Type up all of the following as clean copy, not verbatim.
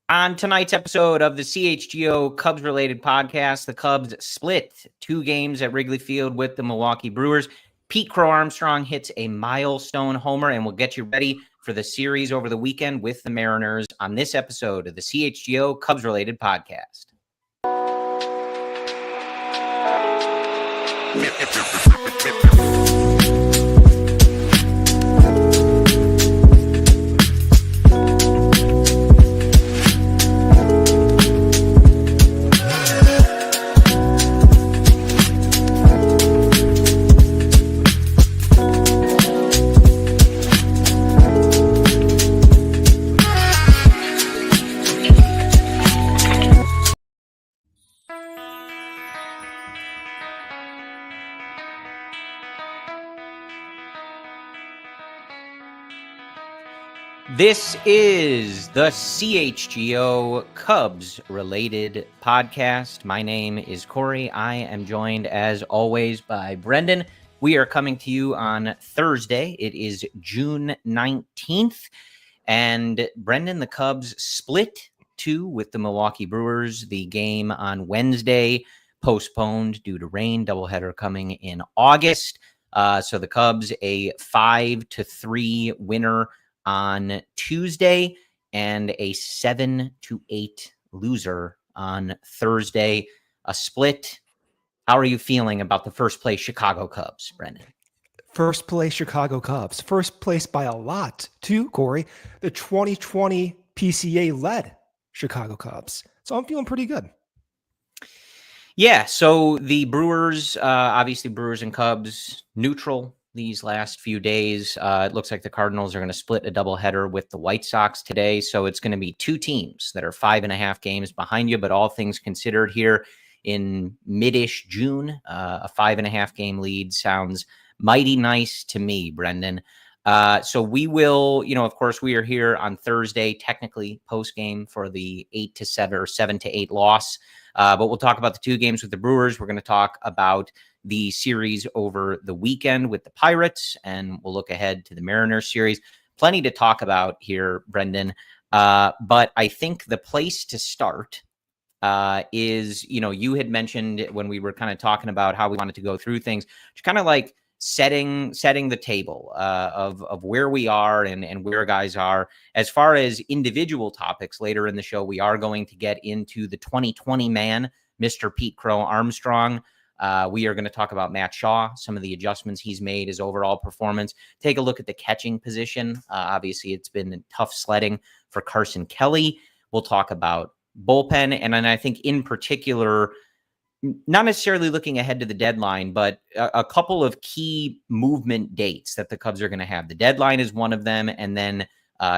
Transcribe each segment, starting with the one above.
On tonight's episode of the CHGO Cubs Related Podcast, the Cubs split 2 games at Wrigley Field with the Milwaukee Brewers. Pete Crow-Armstrong hits a milestone homer, and we'll get you ready for the series over the weekend with the Mariners on this episode of the CHGO Cubs Related Podcast. This is the CHGO Cubs Related Podcast. My name is Corey. I am joined, as always, by Brendan. We are coming to you on Thursday. It is June 19th. And Brendan, the Cubs split 2 with the Milwaukee Brewers. The game on Wednesday postponed due to rain, doubleheader coming in August. So the Cubs, a 5-3 winner on Tuesday and a 7-8 loser on Thursday. A split. How are you feeling about the first place Chicago Cubs, Brendan? First place Chicago Cubs. First place by a lot, too, Corey. The 2020 PCA led Chicago Cubs. So I'm feeling pretty good. Yeah, so the Brewers, obviously Brewers and Cubs, neutral these last few days. It looks like the Cardinals are going to split a doubleheader with the White Sox today. So it's going to be 2 teams that are 5.5 games behind you. But all things considered, here in mid-ish June, a 5.5 game lead sounds mighty nice to me, Brendan. So we will, of course, we are here on Thursday, technically post-game for the 8-7 or 7-8 loss. But we'll talk about the 2 games with the Brewers. We're going to talk about the series over the weekend with the Pirates, and we'll look ahead to the Mariners series. Plenty to talk about here, Brendan. But I think the place to start is, you had mentioned when we were kind of talking about how we wanted to go through things, just kind of like setting the table of where we are and where guys are. As far as individual topics later in the show, we are going to get into the 2020 man, Mr. Pete Crow-Armstrong. We are going to talk about Matt Shaw, some of the adjustments he's made, his overall performance. Take a look at the catching position. Obviously, it's been tough sledding for Carson Kelly. We'll talk about bullpen. And then I think in particular, not necessarily looking ahead to the deadline, but a couple of key movement dates that the Cubs are going to have. The deadline is one of them. And then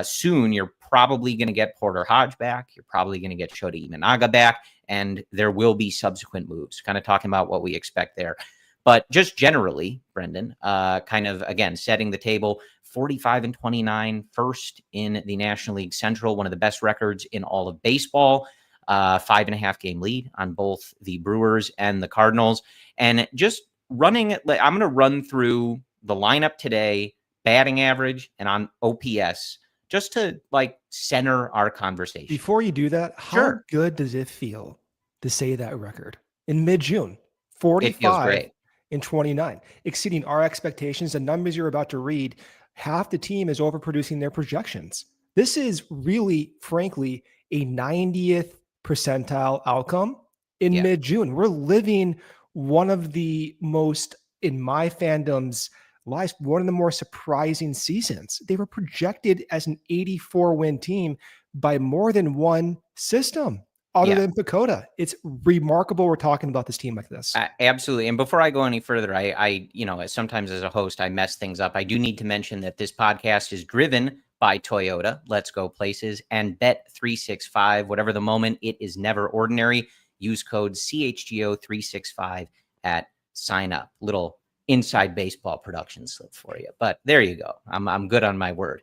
soon you're probably going to get Porter Hodge back. You're probably going to get Shota Imanaga back. And there will be subsequent moves, kind of talking about what we expect there. But just generally, Brendan, kind of, again, setting the table, 45-29, first in the National League Central, one of the best records in all of baseball. 5.5 game lead on both the Brewers and the Cardinals. And just running it, I'm going to run through the lineup today, batting average, and on OPS, just to center our conversation. Before you do that, how good does it feel to say that record in mid-June? 45-29, exceeding our expectations. The numbers you're about to read, half the team is overproducing their projections. This is really, frankly, a 90th percentile outcome in mid-June. We're living one of the most, in my fandom's lives, one of the more surprising seasons. They were projected as an 84-win team by more than one system other than Pacoda. It's remarkable we're talking about this team like this. Absolutely. And before I go any further, I sometimes as a host, I mess things up. I do need to mention that this podcast is driven by Toyota, Let's Go Places, and Bet365. Whatever the moment, it is never ordinary. Use code CHGO365 at sign up. Little inside baseball production slip for you. But there you go. I'm good on my word.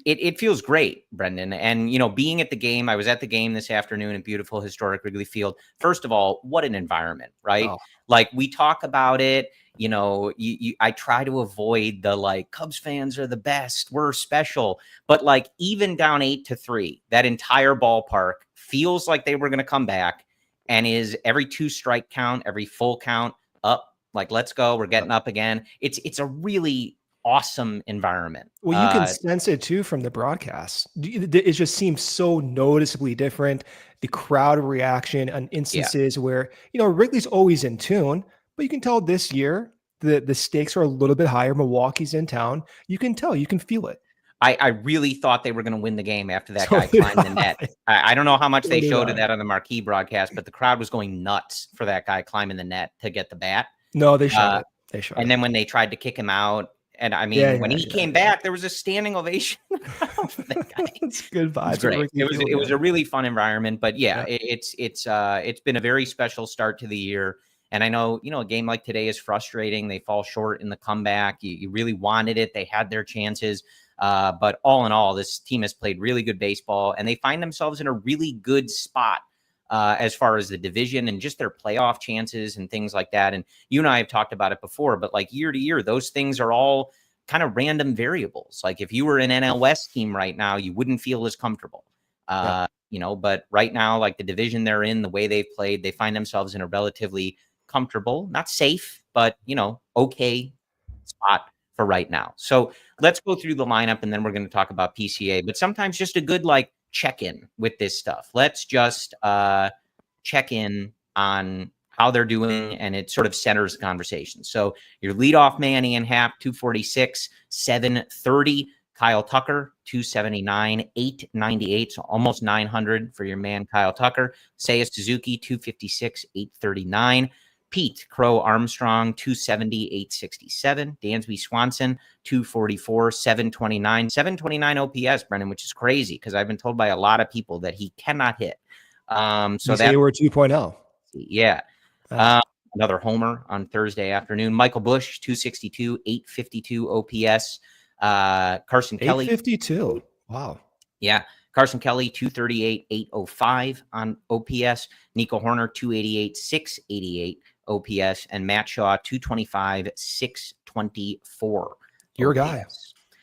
it feels great, Brendan. And, being at the game, I was at the game this afternoon at beautiful historic Wrigley Field. First of all, what an environment, right? Oh. Like, we talk about it, I try to avoid the like Cubs fans are the best, we're special. But like, even down 8-3, that entire ballpark feels like they were going to come back, and is every 2 strike count, every full count up, like, let's go, we're getting up again. It's a really awesome environment. Well, you can sense it too from the broadcast. It just seems so noticeably different. The crowd reaction on instances where, Wrigley's always in tune, but you can tell this year the stakes are a little bit higher. Milwaukee's in town. You can tell, you can feel it. I really thought they were going to win the game after that guy climbed the net. I don't know how much they showed of that on the marquee broadcast, but the crowd was going nuts for that guy climbing the net to get the bat. No, they showed it. They showed and it. then when they tried to kick him out, and I mean, when he came back, there was a standing ovation for that guy. It's good vibes. It's great. It was a really fun environment, but it's been a very special start to the year. And I know, a game like today is frustrating. They fall short in the comeback. You really wanted it. They had their chances. But all in all, this team has played really good baseball, and they find themselves in a really good spot as far as the division and just their playoff chances and things like that. And you and I have talked about it before, but like year to year, those things are all kind of random variables. Like if you were an NL West team right now, you wouldn't feel as comfortable. But right now, like the division they're in, the way they've played, they find themselves in a relatively comfortable, not safe, but, okay spot for right now. So let's go through the lineup, and then we're going to talk about PCA, but sometimes just a good, like, check-in with this stuff. Let's just check in on how they're doing, and it sort of centers the conversation. So your leadoff man, Ian Happ, 246, 730. Kyle Tucker, 279, 898, so almost 900 for your man Kyle Tucker. Seiya Suzuki, 256, 839. Pete Crow-Armstrong, 270, 867. Dansby Swanson, 244, 729. 729 OPS, Brendan, which is crazy because I've been told by a lot of people that he cannot hit. So they were 2.0. Yeah. Another homer on Thursday afternoon. Michael Busch, 262, 852 OPS. Carson Kelly, 852. Wow. Yeah. Carson Kelly, 238, 805 on OPS. Nico Horner, 288, 688 OPS. And Matt Shaw, 225, 624. Your OPS. guy.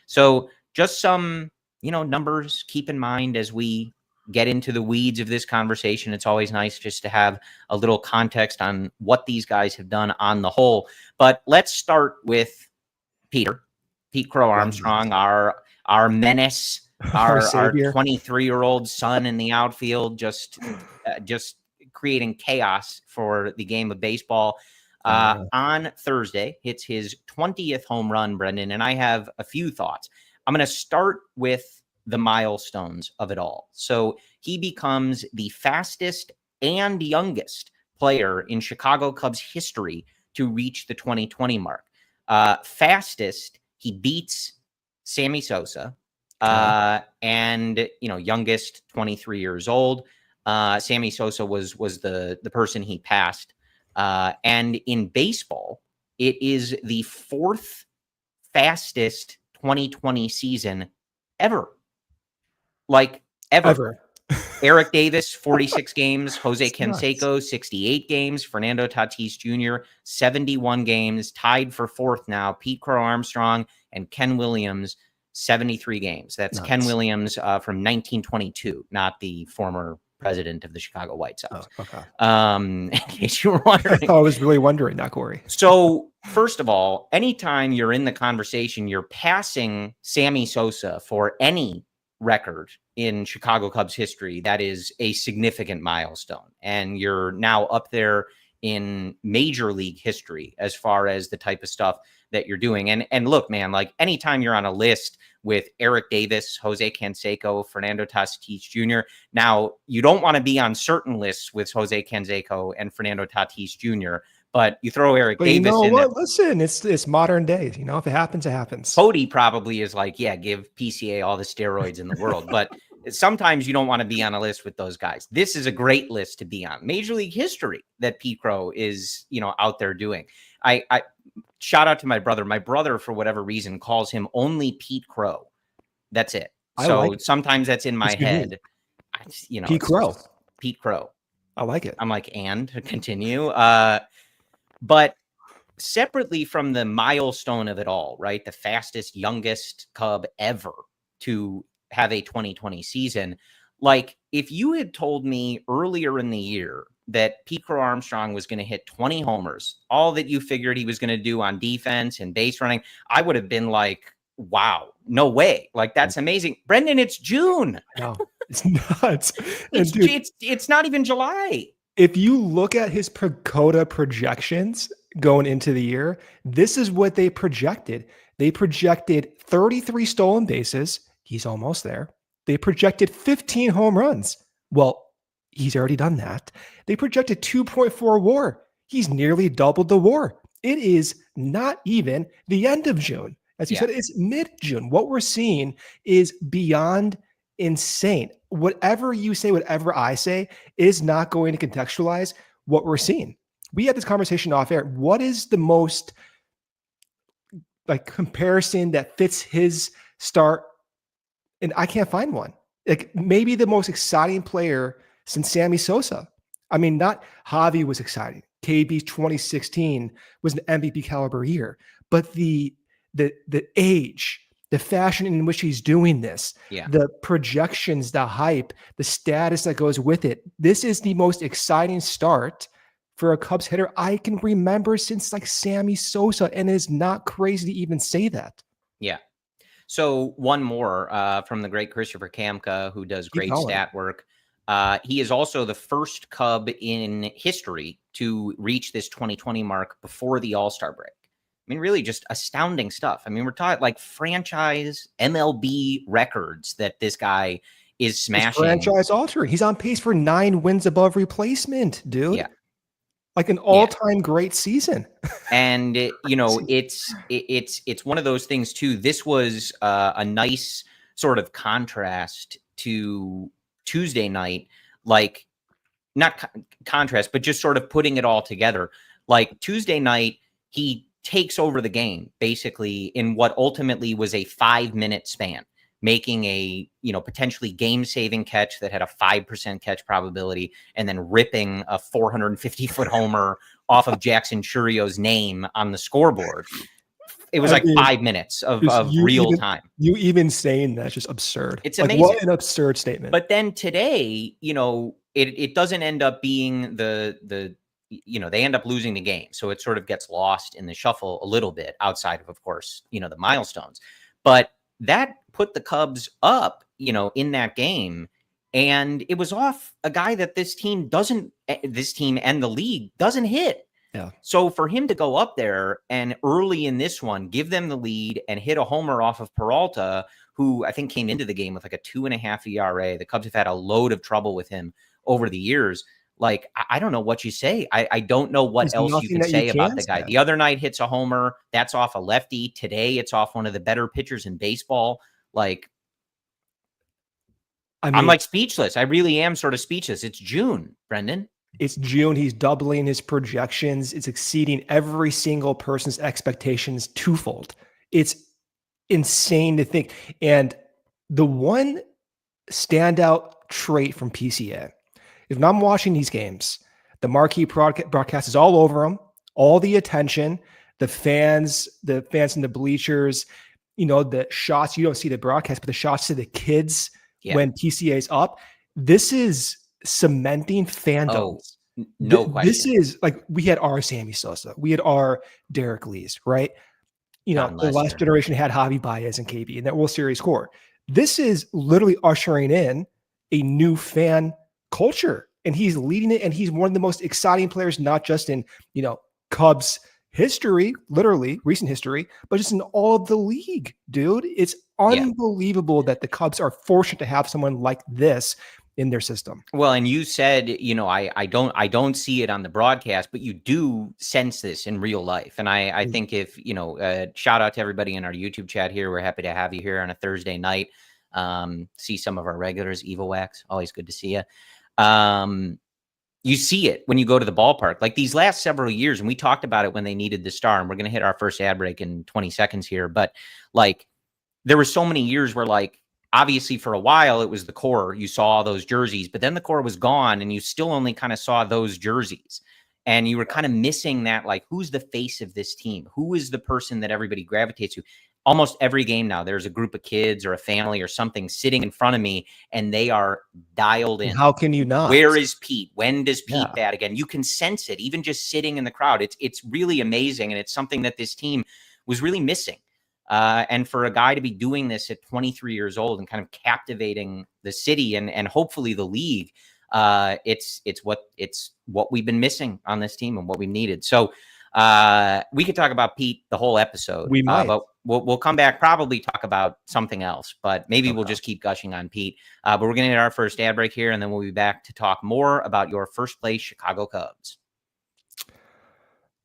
So just some, numbers keep in mind as we get into the weeds of this conversation. It's always nice just to have a little context on what these guys have done on the whole. But let's start with Pete Crow-Armstrong, our menace, our 23-year-old son in the outfield, just creating chaos for the game of baseball. On Thursday, hits his 20th home run, Brendan, and I have a few thoughts. I'm going to start with the milestones of it all. So he becomes the fastest and youngest player in Chicago Cubs history to reach the 2020 mark. Fastest, he beats Sammy Sosa, and youngest, 23 years old. Sammy Sosa was the person he passed. And in baseball, it is the 4th fastest 2020 season ever. Like ever. Eric Davis, 46 games. Jose Canseco, 68 games. Fernando Tatis Jr., 71 games. Tied for 4th now. Pete Crow-Armstrong and Ken Williams, 73 games. That's Ken Williams from 1922, not the former president of the Chicago White Sox. Oh, okay. In case you were wondering. I was really wondering, not Corey. So, first of all, anytime you're in the conversation, you're passing Sammy Sosa for any record in Chicago Cubs history. That is a significant milestone. And you're now up there in major league history as far as the type of stuff that you're doing. And look, man, like anytime you're on a list with Eric Davis, Jose Canseco, Fernando Tatis Jr. Now, you don't want to be on certain lists with Jose Canseco and Fernando Tatis Jr., but you throw Eric Davis in there. Listen, it's modern day. If it happens, it happens. Cody probably is like, yeah, give PCA all the steroids in the world. But sometimes you don't want to be on a list with those guys. This is a great list to be on. Major league history that Pete Crow is, out there doing. I shout out to my brother. My brother, for whatever reason, calls him only Pete Crow. That's it. I So like it. sometimes that's in my It's unique. head. Pete It's Crow. just Pete Crow. I like it. I'm like, and continue. But separately from the milestone of it all, right? The fastest, youngest Cub ever to have a 2020 season. Like, if you had told me earlier in the year that Pete Crow-Armstrong was going to hit 20 homers, all that you figured he was going to do on defense and base running, I would have been like, wow, no way. Like, that's amazing. Brendan, it's June. No, it's nuts. And dude, It's not even July. if you look at his PECOTA projections going into the year, this is what they projected. They projected 33 stolen bases. He's almost there. They projected 15 home runs. Well, he's already done that. They projected 2.4 WAR. He's nearly doubled the WAR. It is not even the end of June. As you said, it's mid-June. What we're seeing is beyond insane. Whatever you say, whatever I say is not going to contextualize what we're seeing. We had this conversation off air. What is the most like comparison that fits his start? And I can't find one. Like maybe the most exciting player since Sammy Sosa. I mean, not Javi was exciting. KB 2016 was an MVP caliber year, but the age, the fashion in which he's doing this, the projections, the hype, the status that goes with it. This is the most exciting start for a Cubs hitter I can remember since like Sammy Sosa, and it is not crazy to even say that. Yeah. So one more from the great Christopher Kamka, who does great stat work. He is also the first Cub in history to reach this 2020 mark before the All-Star break. I mean, really just astounding stuff. I mean, we're talking like franchise MLB records that this guy is smashing. It's franchise altering. He's on pace for 9 wins above replacement, dude. Yeah. Like an all-time great season. And it's one of those things too. This was a nice sort of contrast to Tuesday night, like not contrast, but just sort of putting it all together. Like Tuesday night, he takes over the game basically in what ultimately was a 5-minute span, making a, potentially game-saving catch that had a 5% catch probability, and then ripping a 450-foot homer off of Jackson Churio's name on the scoreboard. It was 5 minutes of real time. You even saying that's just absurd. It's like, amazing. What an absurd statement. But then today, it doesn't end up being they end up losing the game. So it sort of gets lost in the shuffle a little bit outside of course, the milestones. But that put the Cubs up, in that game. And it was off a guy that this team and the league doesn't hit. Yeah. So for him to go up there and early in this one, give them the lead and hit a homer off of Peralta, who I think came into the game with like a 2.5 ERA. The Cubs have had a load of trouble with him over the years. Like, I don't know what you say. I don't know what else you can say about the guy. The other night hits a homer. That's off a lefty. Today, it's off one of the better pitchers in baseball. Like, I'm like speechless. I really am sort of speechless. It's June, Brendan. It's June. He's doubling his projections. It's exceeding every single person's expectations twofold. It's insane to think. And the one standout trait from PCA, if I'm watching these games, the marquee broadcast is all over them, all the attention, the fans in the bleachers, the shots, you don't see the broadcast, but the shots to the kids when PCA is up. This is cementing fandom. Oh, no question. This is like, we had our Sammy Sosa, we had our Derek Lees, right? The last generation had Javi Baez and KB in that World Series core. This is literally ushering in a new fan culture, and he's leading it, and he's one of the most exciting players, not just in Cubs history, literally recent history, but just in all of the league, dude. It's unbelievable that the Cubs are fortunate to have someone like this in their system. Well, and you said, I don't see it on the broadcast, but you do sense this in real life. And I think if, shout out to everybody in our YouTube chat here. We're happy to have you here on a Thursday night. See some of our regulars, Evil Wax, always good to see you. You see it when you go to the ballpark, like these last several years. And we talked about it when they needed the star, and we're going to hit our first ad break in 20 seconds here. But like, there were so many years where like obviously for a while it was the core. You saw all those jerseys, but then the core was gone and you still only kind of saw those jerseys. And you were kind of missing that, like, who's the face of this team? Who is the person that everybody gravitates to? Almost every game now, there's a group of kids or a family or something sitting in front of me, and they are dialed in. How can you not? Where is Pete? When does Pete bat again? You can sense it, even just sitting in the crowd. It's really amazing, and it's something that this team was really missing. And for a guy to be doing this at 23 years old and kind of captivating the city and hopefully the league, it's what we've been missing on this team and what we needed. So we could talk about Pete the whole episode. We might, but we'll come back, probably talk about something else, but maybe we'll just keep gushing on Pete. But we're going to hit our first ad break here, and then we'll be back to talk more about your first place Chicago Cubs.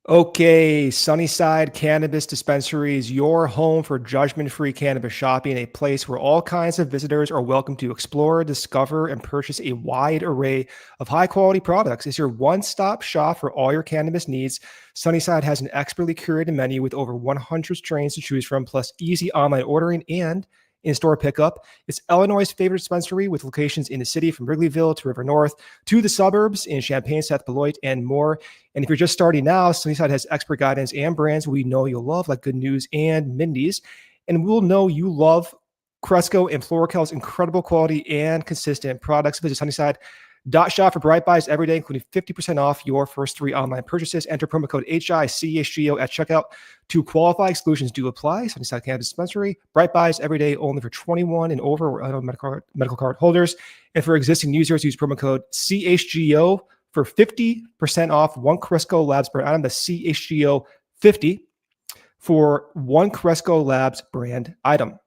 Okay, Sunnyside Cannabis Dispensaries, your home for judgment-free cannabis shopping, a place where all kinds of visitors are welcome to explore, discover, and purchase a wide array of high-quality products. It's your one-stop shop for all your cannabis needs. Sunnyside has an expertly curated menu with over 100 strains to choose from, plus easy online ordering and in-store pickup. It's Illinois' favorite dispensary with locations in the city from Wrigleyville to River North to the suburbs in Champaign, South Beloit, and more. And if you're just starting now, Sunnyside has expert guidance and brands we know you'll love, like Good News and Mindy's. And we'll know you love Cresco and Florical's incredible quality and consistent products. Visit Sunnyside.shop for Bright Buys every day, including 50% off your first 3 online purchases. Enter promo code HICHGO at checkout to qualify. Exclusions do apply. Sunnyside Cannabis Dispensary, Bright Buys every day, only for 21 and over or medical card holders. And for existing users, use promo code CHGO for 50% off one Cresco Labs brand item. The CHGO 50 for one Cresco Labs brand item.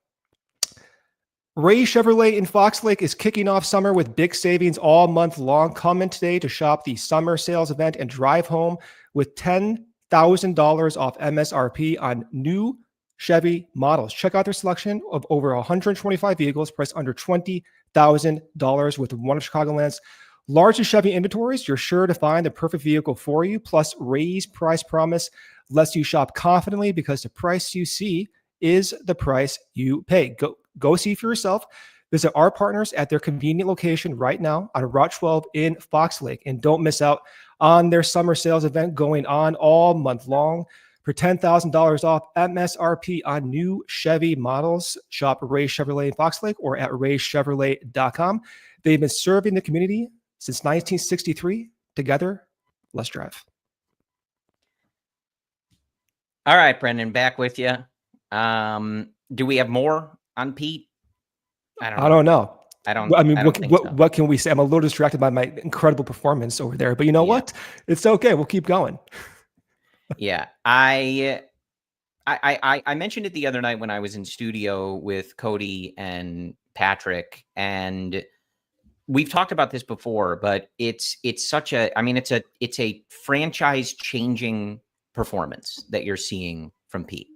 Ray Chevrolet in Fox Lake is kicking off summer with big savings all month long. Come in today to shop the summer sales event and drive home with $10,000 off MSRP on new Chevy models. Check out their selection of over 125 vehicles priced under $20,000 with one of Chicagoland's largest Chevy inventories. You're sure to find the perfect vehicle for you. Plus, Ray's price promise lets you shop confidently because the price you see is the price you pay. Go see for yourself. Visit our partners at their convenient location right now on Route 12 in Fox Lake. And don't miss out on their summer sales event going on all month long. For $10,000 off MSRP on new Chevy models, shop Ray Chevrolet in Fox Lake or at raychevrolet.com. They've been serving the community since 1963. Together, let's drive. All right, Brendan, back with you. Do we have more on Pete? I don't know. What can we say? I'm a little distracted by my incredible performance over there, but you know what? It's okay. We'll keep going. Yeah. I mentioned it the other night when I was in studio with Cody and Patrick, and we've talked about this before, but it's a franchise changing performance that you're seeing from Pete.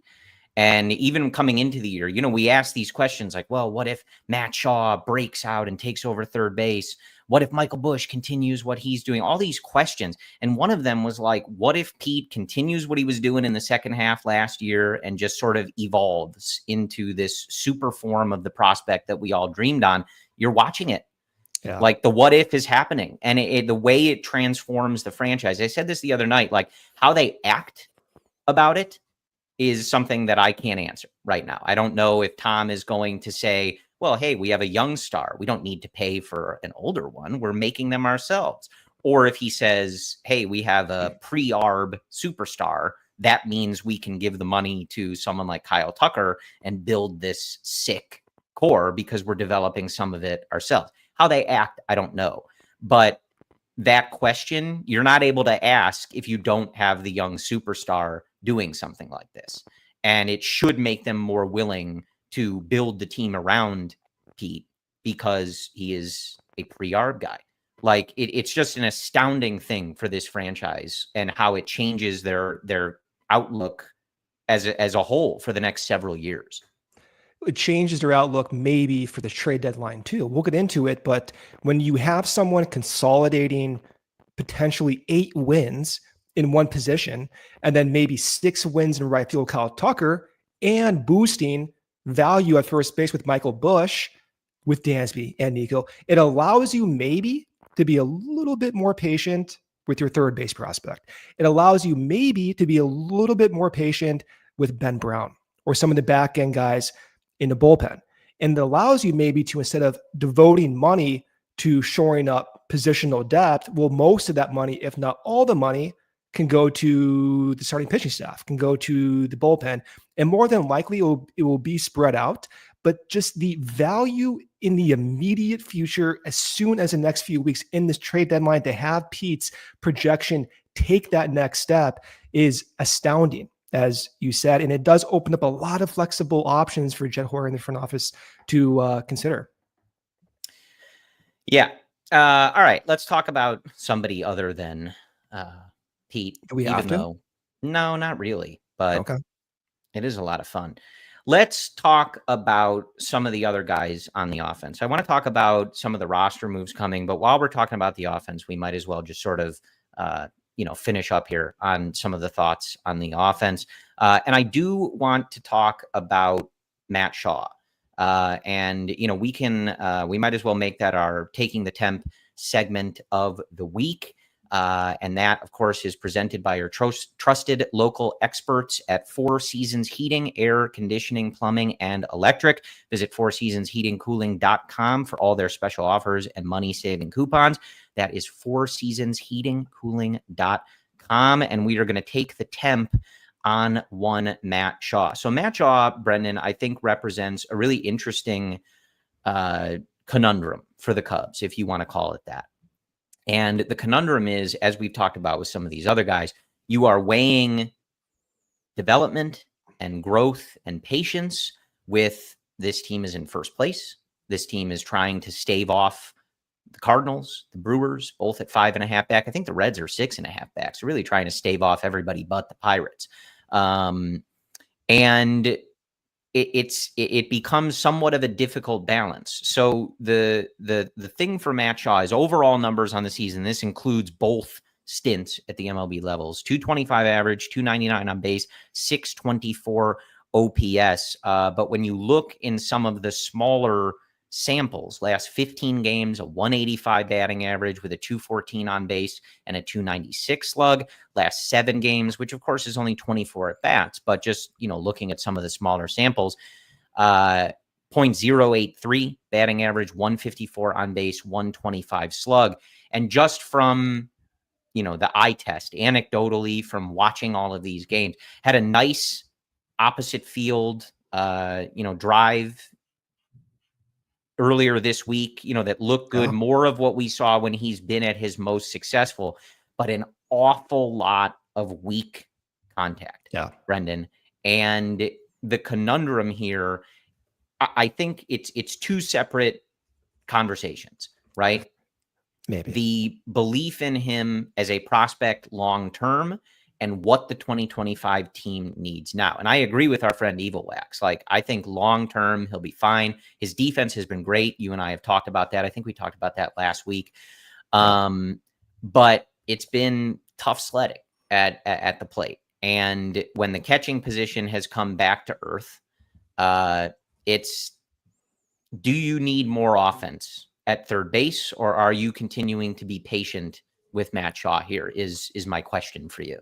And even coming into the year, we asked these questions like, well, what if Matt Shaw breaks out and takes over third base? What if Michael Busch continues what he's doing? All these questions. And one of them was like, what if Pete continues what he was doing in the second half last year and just sort of evolves into this super form of the prospect that we all dreamed on? You're watching it. Yeah. Like the what if is happening, and the way it transforms the franchise. I said this the other night, like how they act about it is something that I can't answer right now. I don't know if Tom is going to say, well, hey, we have a young star. We don't need to pay for an older one. We're making them ourselves. Or if he says, hey, we have a pre-arb superstar, that means we can give the money to someone like Kyle Tucker and build this sick core because we're developing some of it ourselves. How they act, I don't know. But that question, you're not able to ask if you don't have the young superstar doing something like this. And it should make them more willing to build the team around Pete because he is a pre-arb guy. Like it's just an astounding thing for this franchise and how it changes their outlook as a whole for the next several years. It changes their outlook maybe for the trade deadline too. We'll get into it, but when you have someone consolidating potentially 8 wins in one position, and then maybe 6 wins in right field, Kyle Tucker, and boosting value at first base with Michael Busch, with Dansby and Nico. It allows you maybe to be a little bit more patient with your third base prospect. It allows you maybe to be a little bit more patient with Ben Brown or some of the back end guys in the bullpen. And it allows you maybe to, instead of devoting money to shoring up positional depth, well, most of that money, if not all the money, can go to the starting pitching staff, can go to the bullpen, and more than likely it will be spread out. But just the value in the immediate future, as soon as the next few weeks in this trade deadline, to have Pete's projection take that next step is astounding, as you said. And it does open up a lot of flexible options for Jed Hoyer in the front office to consider. Yeah. All right. Let's talk about somebody other than Pete. Do we have to? No, not really, but Okay. It is a lot of fun. Let's talk about some of the other guys on the offense. I want to talk about some of the roster moves coming, but while we're talking about the offense, we might as well just sort of, finish up here on some of the thoughts on the offense. And I do want to talk about Matt Shaw. We might as well make that our Taking the Temp segment of the week. And that, of course, is presented by your trusted local experts at Four Seasons Heating, Air Conditioning, Plumbing, and Electric. Visit fourseasonsheatingcooling.com for all their special offers and money-saving coupons. That is fourseasonsheatingcooling.com. And we are going to take the temp on one Matt Shaw. So Matt Shaw, Brendan, I think represents a really interesting conundrum for the Cubs, if you want to call it that. And the conundrum is, as we've talked about with some of these other guys, you are weighing development and growth and patience with this team is in first place. This team is trying to stave off the Cardinals, the Brewers, both at 5.5 back. I think the Reds are 6.5 backs. They're really trying to stave off everybody but the Pirates. And it becomes somewhat of a difficult balance. So the thing for Matt Shaw is overall numbers on the season. This includes both stints at the MLB levels: 225 average, 299 on base, 624 OPS. But when you look in some of the smaller samples, last 15 games, a 185 batting average with a 214 on base and a 296 slug. Last 7 games, which of course is only 24 at bats, but just, looking at some of the smaller samples, 0.083 batting average, 154 on base, 125 slug. And just from, the eye test, anecdotally from watching all of these games, had a nice opposite field, drive earlier this week, that looked good, more of what we saw when he's been at his most successful, but an awful lot of weak contact, Brendan. And the conundrum here, I think it's two separate conversations, right? Maybe the belief in him as a prospect long-term and what the 2025 team needs now. And I agree with our friend Evil Wax. Like, I think long-term, he'll be fine. His defense has been great. You and I have talked about that. I think we talked about that last week. But it's been tough sledding at the plate. And when the catching position has come back to earth, it's, do you need more offense at third base, or are you continuing to be patient with Matt Shaw here is my question for you.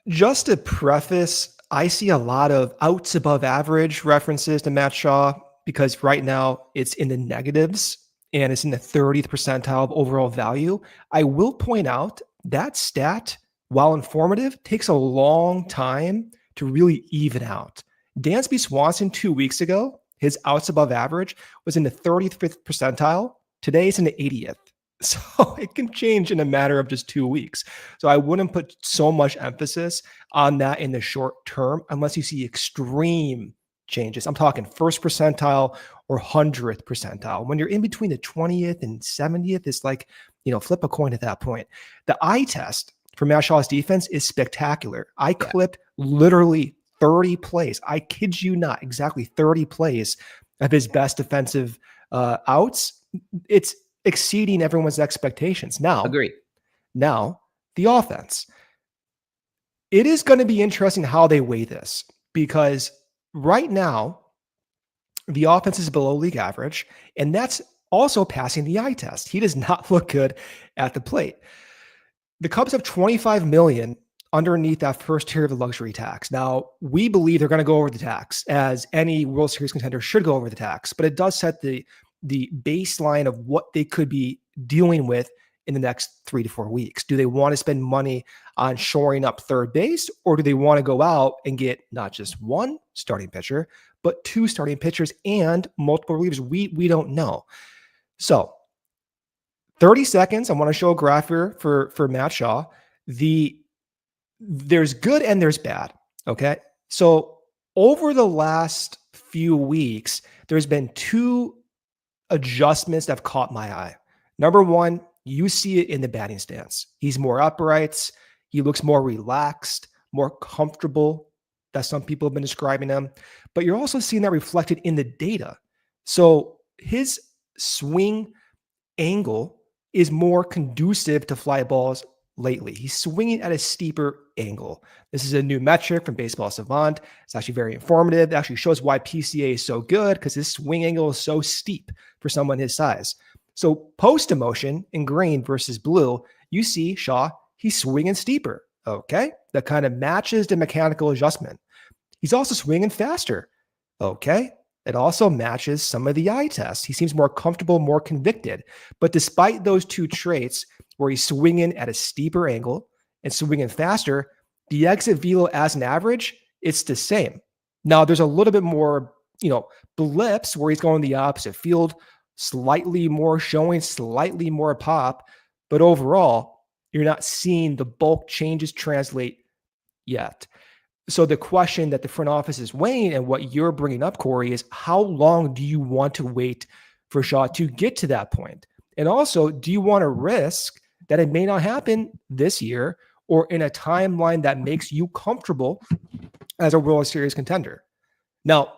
Just to preface, I see a lot of outs above average references to Matt Shaw because right now it's in the negatives and it's in the 30th percentile of overall value. I will point out that stat, while informative, takes a long time to really even out. Dansby Swanson 2 weeks ago, his outs above average was in the 35th percentile. Today it's in the 80th. So it can change in a matter of just 2 weeks. So I wouldn't put so much emphasis on that in the short term unless you see extreme changes. I'm talking first percentile or 100th percentile. When you're in between the 20th and 70th, it's like, flip a coin at that point. The eye test for Matt Shaw's defense is spectacular. I clipped literally 30 plays. I kid you not, exactly 30 plays of his best defensive outs. It's exceeding everyone's expectations. Agree. Now, the offense. It is going to be interesting how they weigh this because right now, The offense is below league average, and that's also passing the eye test. He does not look good at the plate. The Cubs have 25 million underneath that first tier of the luxury tax. Now, we believe they're going to go over the tax, as any World Series contender should go over the tax, but it does set the baseline of what they could be dealing with in the next 3 to 4 weeks. Do they want to spend money on shoring up third base, or do they want to go out and get not just one starting pitcher, but 2 starting pitchers and multiple relievers? We don't know. So 30 seconds. I want to show a graph here for Matt Shaw. There's good and there's bad. Okay. So over the last few weeks, there's been 2 adjustments that have caught my eye. Number one, you see it in the batting stance. He's more upright. He looks more relaxed, more comfortable. That's some people have been describing him. But you're also seeing that reflected in the data. So his swing angle is more conducive to fly balls lately. He's swinging at a steeper angle. This is a new metric from Baseball Savant. It's actually very informative. It actually shows why PCA is so good, because his swing angle is so steep for someone his size. So post demotion in green versus blue, you see Shaw, he's swinging steeper. Okay. That kind of matches the mechanical adjustment. He's also swinging faster. Okay. It also matches some of the eye tests. He seems more comfortable, more convicted. But despite those 2 traits, where he's swinging at a steeper angle and swinging faster, the exit velo as an average, it's the same. Now, there's a little bit more, blips where he's going the opposite field, slightly more showing, slightly more pop. But overall, you're not seeing the bulk changes translate yet. So the question that the front office is weighing, and what you're bringing up, Corey, is how long do you want to wait for Shaw to get to that point? And also, do you want to risk that it may not happen this year or in a timeline that makes you comfortable as a World Series contender? Now,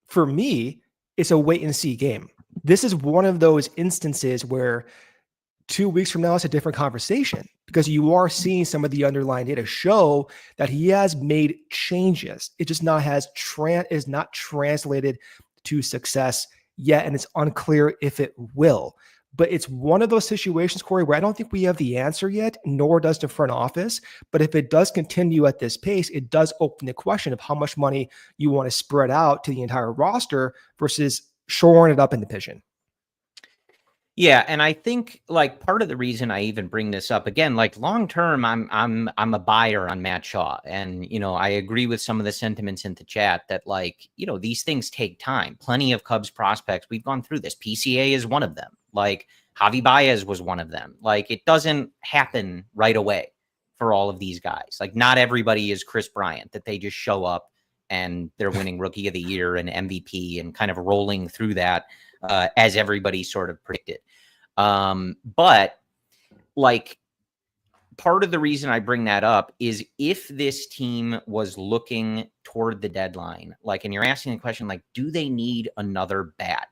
for me, it's a wait and see game. This is one of those instances where 2 weeks from now, it's a different conversation, because you are seeing some of the underlying data show that he has made changes. It just is not translated to success yet, and it's unclear if it will. But it's one of those situations, Corey, where I don't think we have the answer yet, nor does the front office. But if it does continue at this pace, it does open the question of how much money you want to spread out to the entire roster versus shoring it up in the division. Yeah, and I think part of the reason I even bring this up again, long term, I'm a buyer on Matt Shaw, and I agree with some of the sentiments in the chat that these things take time. Plenty of Cubs prospects, we've gone through this. PCA is one of them. Javi Baez was one of them. It doesn't happen right away for all of these guys. Not everybody is Chris Bryant, that they just show up and they're winning Rookie of the Year and MVP and kind of rolling through that as everybody sort of predicted. But part of the reason I bring that up is if this team was looking toward the deadline, and you're asking the question, do they need another bat?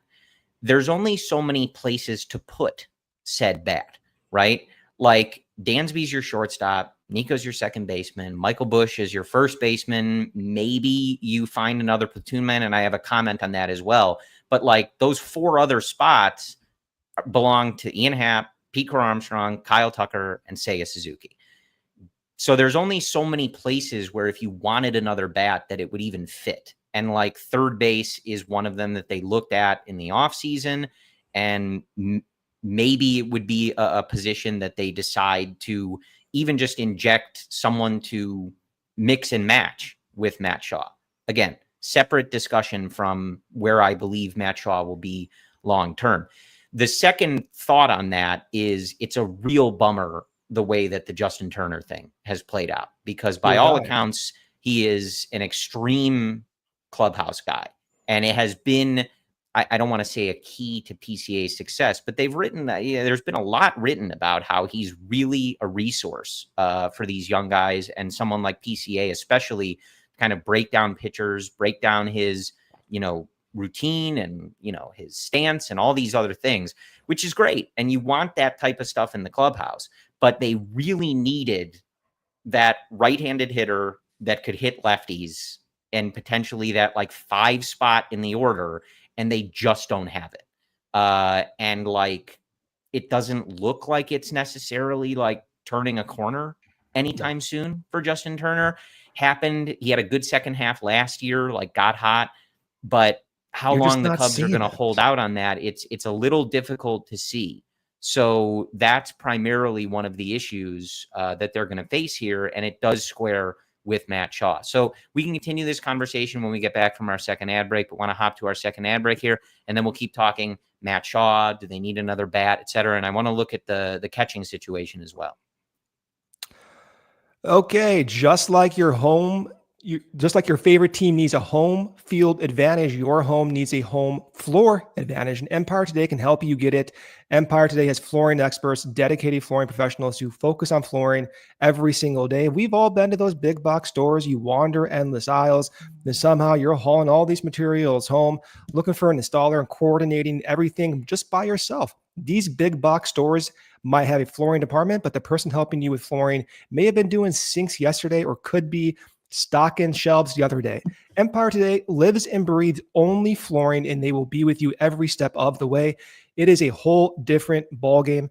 There's only so many places to put said bat, right? Dansby's your shortstop, Nico's your second baseman, Michael Busch is your first baseman. Maybe you find another platoon man, and I have a comment on that as well. But those 4 other spots belong to Ian Happ, Pete Crow-Armstrong, Kyle Tucker, and Seiya Suzuki. So there's only so many places where if you wanted another bat that it would even fit. And third base is one of them that they looked at in the offseason. And maybe it would be a position that they decide to even just inject someone to mix and match with Matt Shaw. Again, separate discussion from where I believe Matt Shaw will be long-term. The second thought on that is it's a real bummer the way that the Justin Turner thing has played out, because by all accounts, he is an extreme clubhouse guy. And it has been, I don't want to say a key to PCA's success, but they've written that, there's been a lot written about how he's really a resource for these young guys, and someone like PCA, especially, kind of break down pitchers, break down his, routine and, his stance and all these other things, which is great. And you want that type of stuff in the clubhouse, but they really needed that right-handed hitter that could hit lefties, and potentially that 5 spot in the order. and they just don't have it. And like, it doesn't look like it's necessarily like turning a corner anytime soon for Justin Turner. He had a good second half last year, like got hot, but how You're just long the not Cubs are seeing going to it. hold out on that, it's a little difficult to see. So that's primarily one of the issues that they're going to face here, and it does square with Matt Shaw. So we can continue this conversation when we get back from our second ad break, but want to hop to our second ad break here, and then we'll keep talking Matt Shaw. Do they need another bat, et cetera? And I want to look at the catching situation as well. Okay, just like your favorite team needs a home field advantage, your home needs a home floor advantage. And Empire Today can help you get it. Empire Today has flooring experts, dedicated flooring professionals who focus on flooring every single day. We've all been to those big box stores. You wander endless aisles, and somehow you're hauling all these materials home, looking for an installer and coordinating everything just by yourself. These big box stores might have a flooring department, but the person helping you with flooring may have been doing sinks yesterday or could be stocking shelves the other day. Empire Today lives and breathes only flooring, and they will be with you every step of the way. It is a whole different ballgame.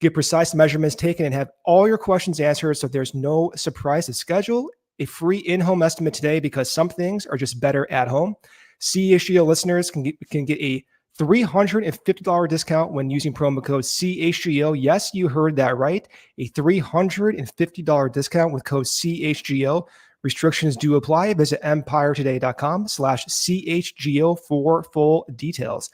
Get precise measurements taken and have all your questions answered so there's no surprise. To schedule a free in-home estimate today, because some things are just better at home. CHGO listeners can get a $350 discount when using promo code CHGO. Yes, you heard that right. A $350 discount with code CHGO. Restrictions do apply. Visit empiretoday.com/CHGO for full details.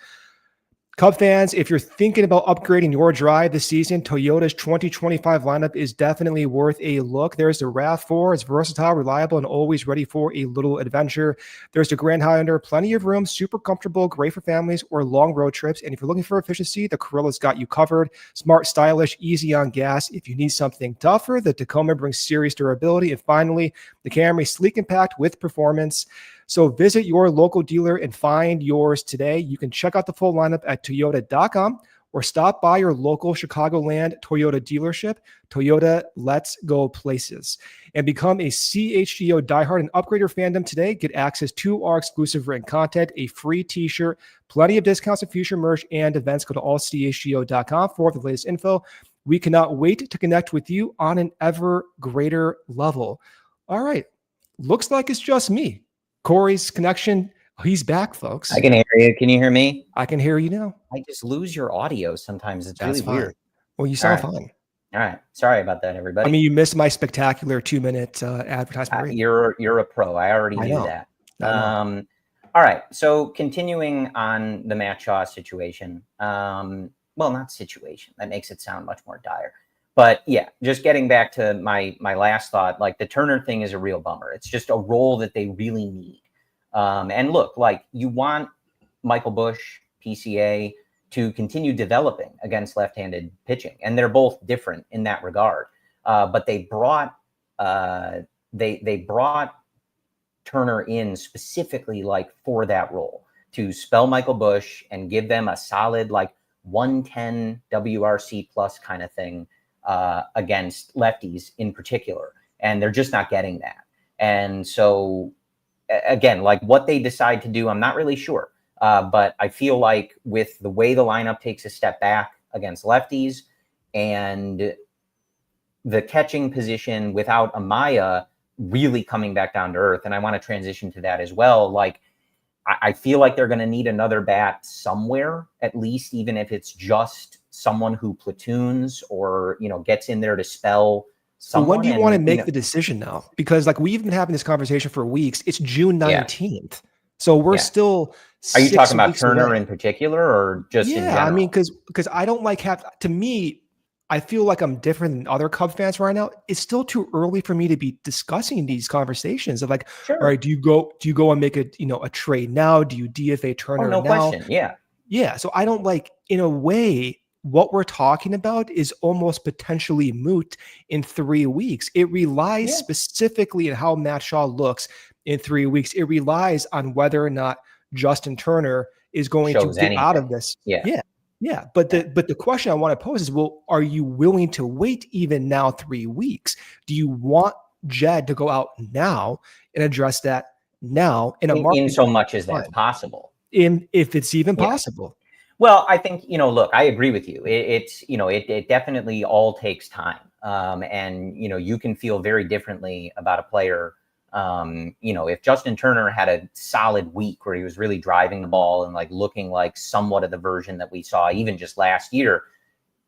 Cub fans, if you're thinking about upgrading your drive this season, Toyota's 2025 lineup is definitely worth a look. There's the RAV4. It's versatile, reliable, and always ready for a little adventure. There's the Grand Highlander, plenty of room, super comfortable, great for families or long road trips. And if you're looking for efficiency, the Corolla's got you covered. Smart, stylish, easy on gas. If you need something tougher, the Tacoma brings serious durability. And finally, the Camry, sleek and packed with performance. So visit your local dealer and find yours today. You can check out the full lineup at toyota.com or stop by your local Chicagoland Toyota dealership. Toyota, let's go places. And become a CHGO diehard and upgrade your fandom today. Get access to our exclusive written content, a free t-shirt, plenty of discounts and future merch and events. Go to allchgo.com for the latest info. We cannot wait to connect with you on an ever greater level. All right. Looks like it's just me. Corey's connection, he's back, folks. I can hear you. Can you hear me? I can hear you now. I just lose your audio sometimes. It's That's really fine. weird. Well, you sound All fine. All right. Sorry about that, everybody. I mean, you missed my spectacular 2-minute advertisement. You're a pro. I already knew that. All right. So continuing on the Matt Shaw situation. Well, not situation. That makes it sound much more dire. But yeah, just getting back to my last thought, like the Turner thing is a real bummer. It's just a role that they really need. And look, like you want Michael Busch, PCA, to continue developing against left-handed pitching, and they're both different in that regard. But they brought they brought Turner in specifically like for that role, to spell Michael Busch and give them a solid like 110 WRC plus kind of thing. Against lefties in particular, and they're just not getting that. And so again, like what they decide to do, I'm not really sure, but I feel like with the way the lineup takes a step back against lefties and the catching position without Amaya really coming back down to earth, and I want to transition to that as well, like I feel like they're going to need another bat somewhere, at least, even if it's just someone who platoons or, gets in there to spell someone. Well, when do you want to make the decision now? Because like we've been having this conversation for weeks. It's June 19th. Yeah. So we're still. Are you talking about Turner in particular or just in general? I mean, because I don't like to me, I feel like I'm different than other Cub fans right now. It's still too early for me to be discussing these conversations of like, sure. All right, do you go and make a trade now? Do you DFA Turner now? Question. Yeah. Yeah. So I don't like, in a way, what we're talking about is almost potentially moot in 3 weeks. It relies specifically on how Matt Shaw looks in 3 weeks. It relies on whether or not Justin Turner is going to get out of this. Yeah. But the question I want to pose is, well, are you willing to wait even now 3 weeks? Do you want Jed to go out now and address that now in a market? In so much as that's possible. if it's even possible. Well, I think, look, I agree with you. It definitely all takes time. And, you can feel very differently about a player. If Justin Turner had a solid week where he was really driving the ball and like looking like somewhat of the version that we saw even just last year,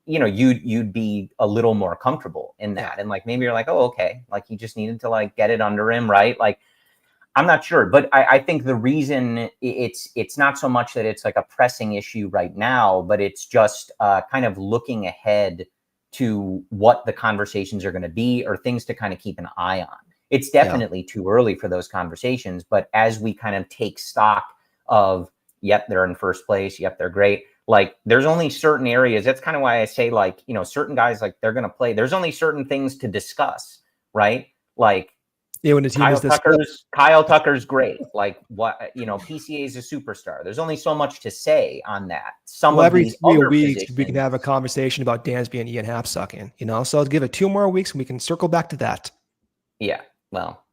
you'd be a little more comfortable in that. And like, maybe you're like, oh, okay. Like he just needed to like get it under him. Right. Like, I'm not sure, but I think the reason it's not so much that it's like a pressing issue right now, but it's just kind of looking ahead to what the conversations are going to be or things to kind of keep an eye on. It's definitely too early for those conversations, but as we kind of take stock of, yep, they're in first place, yep, they're great. Like there's only certain areas. That's kind of why I say like, certain guys, like they're going to play. There's only certain things to discuss, right? Like, when the team Kyle Tucker's great. Like what, PCA is a superstar. There's only so much to say on that. Every 3 weeks we can have a conversation about Dansby and Ian Happ sucking, so I'll give it 2 more weeks and we can circle back to that. Yeah. Well,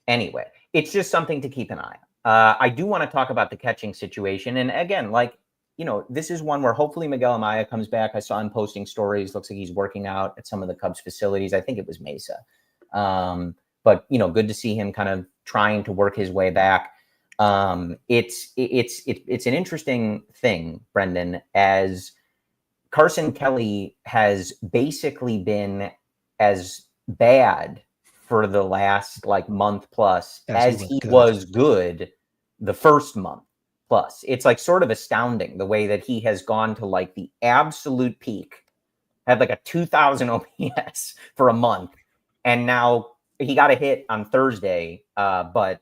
anyway, it's just something to keep an eye on. I do want to talk about the catching situation. And again, like, this is one where hopefully Miguel Amaya comes back. I saw him posting stories. Looks like he's working out at some of the Cubs facilities. I think it was Mesa. But, good to see him kind of trying to work his way back. It's an interesting thing, Brendan, as Carson Kelly has basically been as bad for the last like month plus as he was good the first month plus. It's like sort of astounding the way that he has gone to like the absolute peak, had like a 2000 OPS for a month, and now he got a hit on Thursday, but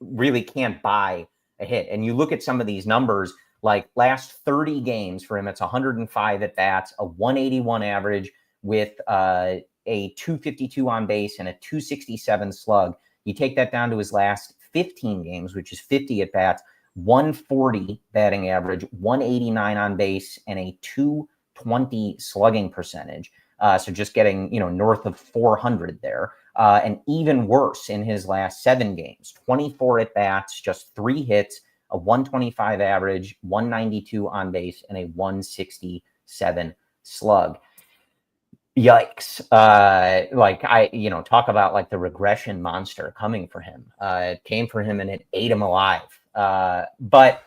really can't buy a hit. And you look at some of these numbers, like last 30 games for him, it's 105 at bats, a 181 average with a 252 on base and a 267 slug. You take that down to his last 15 games, which is 50 at bats, 140 batting average, 189 on base, and a 220 slugging percentage. So just getting, north of 400 there. And even worse in his last 7 games, 24 at bats, just 3 hits, a 125 average, 192 on base, and a 167 slug. Yikes. Talk about like the regression monster coming for him. It came for him and it ate him alive. But,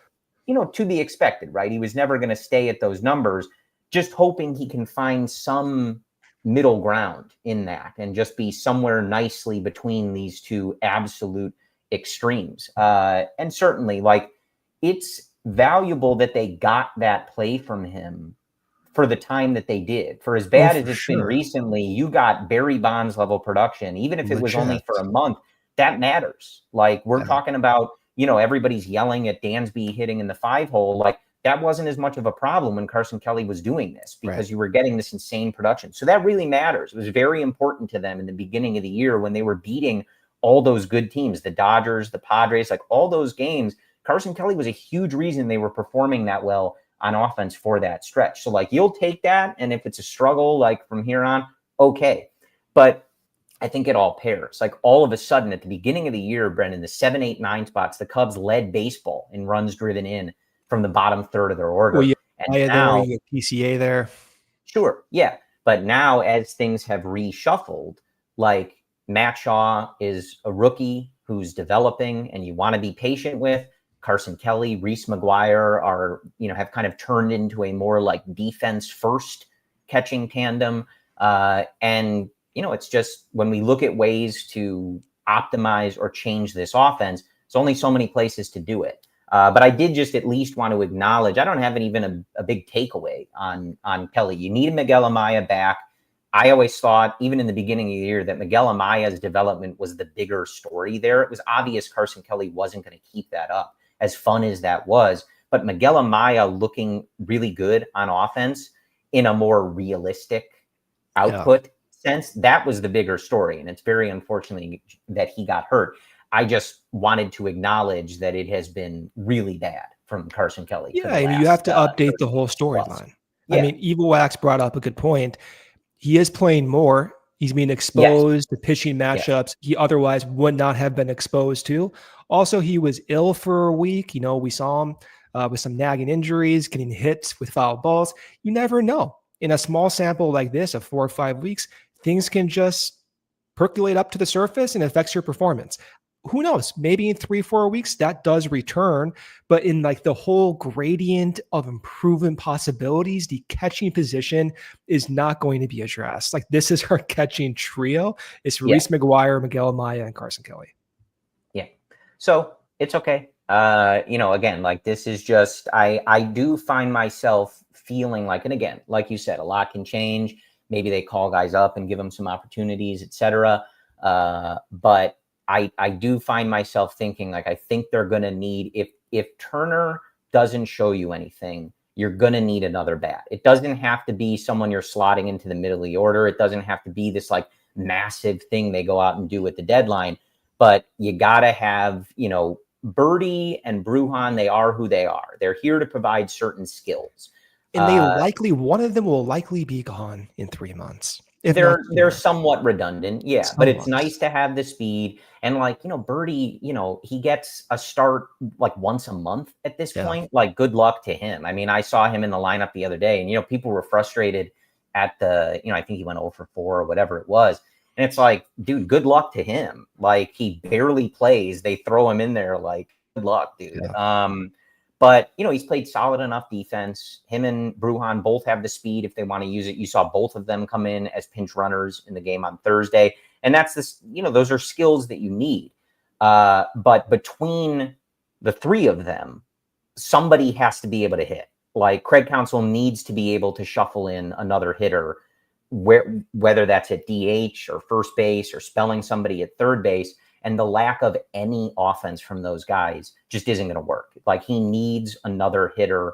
to be expected, right? He was never going to stay at those numbers, just hoping he can find some middle ground in that and just be somewhere nicely between these two absolute extremes. And certainly like it's valuable that they got that play from him for the time that they did. For as bad as it's been recently, you got Barry Bonds level production, even if it was only for a month, that matters. Like we're talking about, everybody's yelling at Dansby hitting in the 5-hole. Like that wasn't as much of a problem when Carson Kelly was doing this because you were getting this insane production. So that really matters. It was very important to them in the beginning of the year when they were beating all those good teams, the Dodgers, the Padres, like all those games. Carson Kelly was a huge reason they were performing that well on offense for that stretch. So like you'll take that. And if it's a struggle, like from here on, okay. But I think it all pairs. Like all of a sudden at the beginning of the year, Brendan, the 7, 8, 9 spots, the Cubs led baseball in runs driven in from the bottom third of their order. Well, and now PCA there. Sure. Yeah. But now as things have reshuffled, like Matt Shaw is a rookie who's developing and you want to be patient with. Carson Kelly, Reese McGuire are, have kind of turned into a more like defense first catching tandem. And, it's just when we look at ways to optimize or change this offense, there's only so many places to do it. But I did just at least want to acknowledge, I don't have even a big takeaway on Kelly. You need Miguel Amaya back. I always thought, even in the beginning of the year, that Miguel Amaya's development was the bigger story there. It was obvious Carson Kelly wasn't going to keep that up, as fun as that was. But Miguel Amaya looking really good on offense in a more realistic output sense, that was the bigger story. And it's very unfortunate that he got hurt. I just wanted to acknowledge that it has been really bad from Carson Kelly. Yeah, and you have to update the whole storyline. Yeah. I mean, Evil Wax brought up a good point. He is playing more, He's being Yes. exposed to pitching Yes. matchups he otherwise would not have been exposed to. Also, he was ill for a week. We saw him with some nagging injuries, getting hits with foul balls. You never know. In a small sample like this of 4 or 5 weeks, things can just percolate up to the surface and affects your performance. Who knows? Maybe in 3, 4 weeks that does return, but in like the whole gradient of improvement possibilities, the catching position is not going to be addressed. Like this is our catching trio. It's Reese McGuire, Miguel Amaya, and Carson Kelly. Yeah. So it's okay. Again, like this is just, I do find myself feeling like, and again, like you said, a lot can change. Maybe they call guys up and give them some opportunities, etc. But I do find myself thinking like, I think they're going to need, if Turner doesn't show you anything, you're going to need another bat. It doesn't have to be someone you're slotting into the middle of the order. It doesn't have to be this like massive thing they go out and do at the deadline, but you got to have, Birdie and Bruhan, they are who they are. They're here to provide certain skills. And one of them will likely be gone in 3 months. They're somewhat redundant. Yeah. Somewhat. But it's nice to have the speed. And like, Birdie, he gets a start like once a month at this point. Like good luck to him. I mean, I saw him in the lineup the other day and, people were frustrated at the, I think he went 0 for 4 or whatever it was. And it's like, dude, good luck to him. Like he barely plays. They throw him in there like, good luck, dude. Yeah. But, he's played solid enough defense. Him and Bruhan both have the speed if they want to use it. You saw both of them come in as pinch runners in the game on Thursday. And that's this, those are skills that you need. But between the three of them, somebody has to be able to hit. Like Craig Counsell needs to be able to shuffle in another hitter, whether that's at DH or first base or spelling somebody at third base. And the lack of any offense from those guys just isn't going to work. Like he needs another hitter,